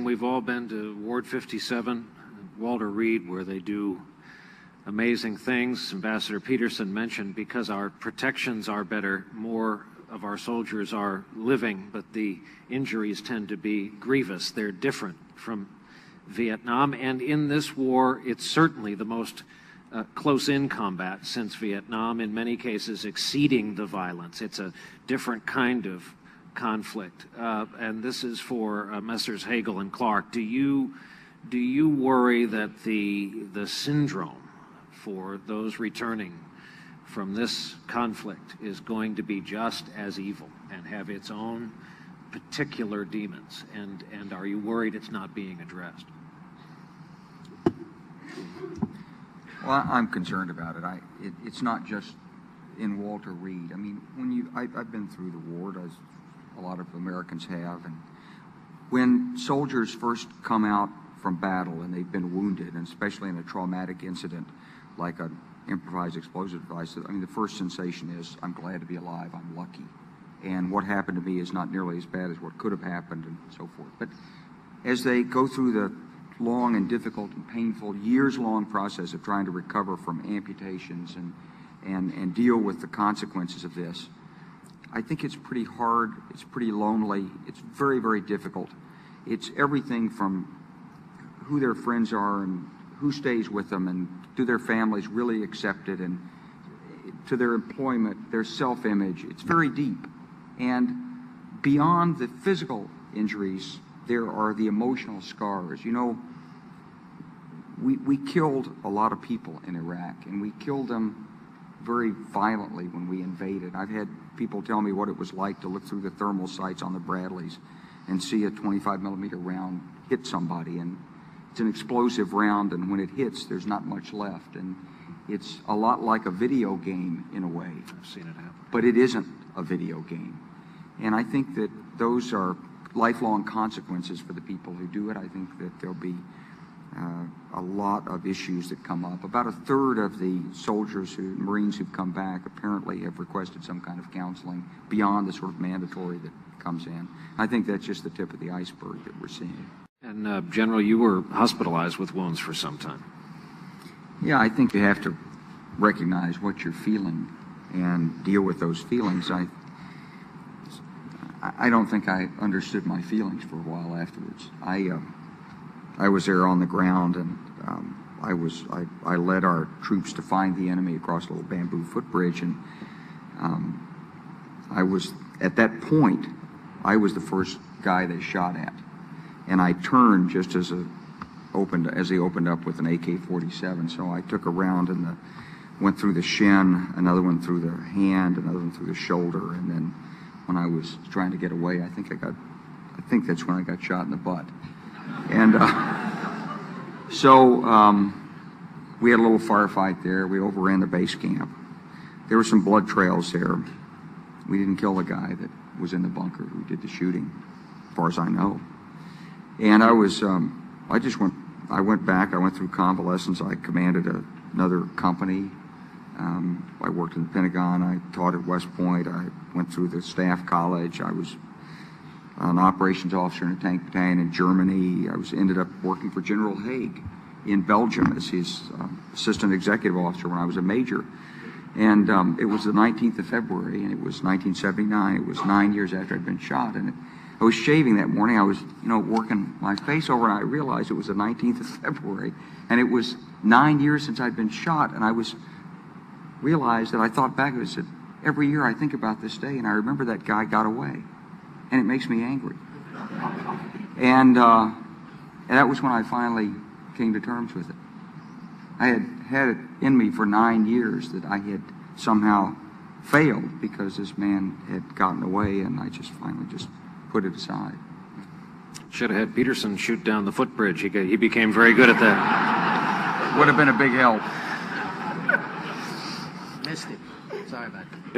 We've all been to Ward 57, Walter Reed, where they do amazing things. Ambassador Peterson mentioned because our protections are better, more of our soldiers are living, but the injuries tend to be grievous. They're different from Vietnam, and in this war, it's certainly the most close-in combat since Vietnam, in many cases exceeding the violence. It's a different kind of conflict, and this is for Messrs. Hagel and Clark. Do you worry that the syndrome for those returning from this conflict is going to be just as evil and have its own particular demons? And are you worried it's not being addressed? Well, I'm concerned about it. It's not just in Walter Reed. I mean, I've been through the war, as a lot of Americans have, and when soldiers first come out from battle and they've been wounded, and especially in a traumatic incident like an improvised explosive device, I mean, the first sensation is, I'm glad to be alive, I'm lucky. And what happened to me is not nearly as bad as what could have happened, and so forth. But as they go through the long and difficult and painful, years-long process of trying to recover from amputations and deal with the consequences of this, I think it's pretty hard, it's pretty lonely, it's very, very difficult. It's everything from who their friends are and who stays with them, and do their families really accept it, and to their employment, their self-image. It's very deep. And beyond the physical injuries, there are the emotional scars. You know, we killed a lot of people in Iraq, and we killed them very violently when we invaded. I've had people tell me what it was like to look through the thermal sights on the Bradleys and see a 25-millimeter round hit somebody, and it's an explosive round, and when it hits, there's not much left, and it's a lot like a video game in a way. I've seen it happen. But it isn't a video game, and I think that those are lifelong consequences for the people who do it. I think that there'll be a lot of issues that come up. About a third of the Marines who've come back apparently have requested some kind of counseling beyond the sort of mandatory that comes in. I think that's just the tip of the iceberg that we're seeing. And General, you were hospitalized with wounds for some time. Yeah, I think you have to recognize what you're feeling and deal with those feelings. I don't think I understood my feelings for a while afterwards. I was there on the ground, and I led our troops to find the enemy across a little bamboo footbridge, and I was, at that point, I was the first guy they shot at, and I turned just as they opened up with an AK-47. So I took a round and went through the shin, another one through the hand, another one through the shoulder, and then when I was trying to get away, I think that's when I got shot in the butt. And so we had a little firefight there. We overran the base camp. There were some blood trails there. We didn't kill the guy that was in the bunker who did the shooting, as far as I know. And I went back. I went through convalescence. I commanded another company. I worked in the Pentagon. I taught at West Point. I went through the staff college. I was an operations officer in a tank battalion in Germany. I ended up working for General Haig in Belgium as his assistant executive officer when I was a major. And it was the 19th of February, and it was 1979. It was 9 years after I'd been shot. And I was shaving that morning. I was, working my face over, and I realized it was the 19th of February. And it was 9 years since I'd been shot. And I realized that I thought back, I said, every year I think about this day, and I remember that guy got away. And it makes me angry. And that was when I finally came to terms with it. I had had it in me for 9 years that I had somehow failed because this man had gotten away, and I just finally just put it aside. Should have had Peterson shoot down the footbridge. He became very good at that. Would have been a big help. Missed it. Sorry about that.